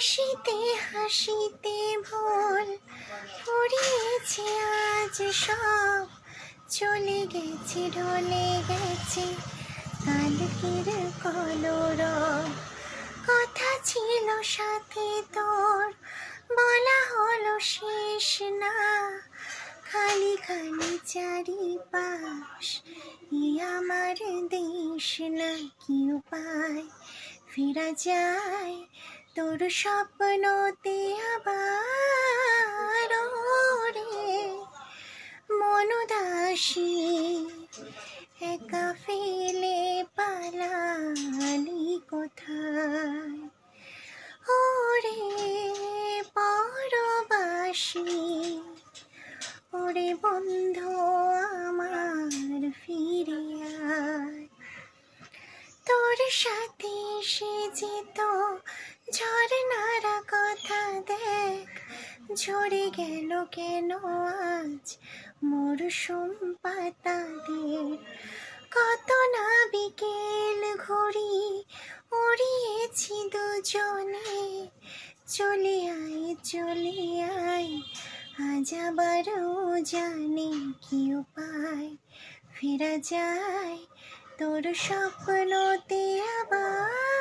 হাসিতে হাসিতে ভুল ফুরিয়েছে আজ সব, চলে গেছে ঢলে গেছে কালকের কলরব। কথা ছিল সাথে তোর, বলা হলো শেষ না, খালি খালি চারিপাশ আমার দেশ না। কি উপায় ফেরা যায় তোর স্বপ্নতে আবার রে মন উদাসী একা ফেলে পালালি কোথায়। ওরে পরবাসী, ওরে বন্ধু আমার ফিরে আয়। তোর সাথে সে যেত ঝর্ণার কথা দেখ, ঝরে গেল কেন আজ মরশুম পাতাদের। কত না বিকেল ঘুরি উড়িয়েছি দুজনে, চলে আয় আজ আবারও জানে। কি উপায় ফেরা যায় তোর স্বপ্নতে আবার।